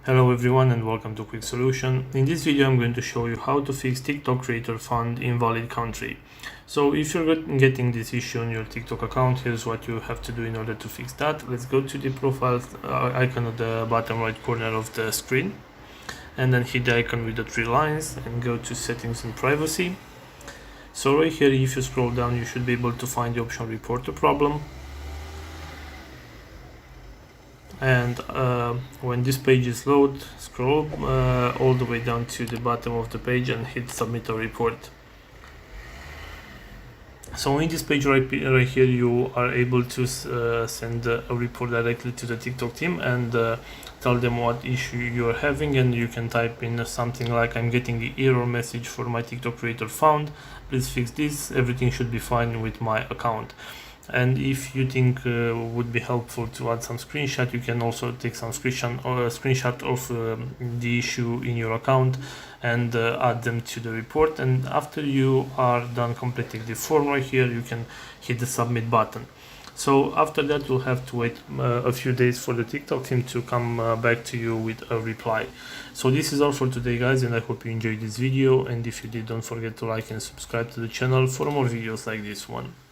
Hello everyone and welcome to Quick Solution. In this video I'm going to show you how to fix TikTok creator found invalid country. So if you're getting this issue on your TikTok account, here's what you have to do in order to fix that. Let's go to the profile icon at the bottom right corner of the screen and then hit the icon with the three lines and go to settings and privacy. So right here, if you scroll down, you should be able to find the option report a problem. And when this page is loaded, scroll all the way down to the bottom of the page and hit submit a report. So in this page right here, you are able to send a report directly to the TikTok team and tell them what issue you are having, and you can type in something like, I'm getting the error message for my TikTok creator found, please fix this, everything should be fine with my account. And if you think would be helpful to add some screenshot, you can also take some screenshot of the issue in your account and add them to the report. And after you are done completing the form right here, you can hit the submit button. So after that, you'll have to wait a few days for the TikTok team to come back to you with a reply. So this is all for today, guys, and I hope you enjoyed this video. And if you did, don't forget to like and subscribe to the channel for more videos like this one.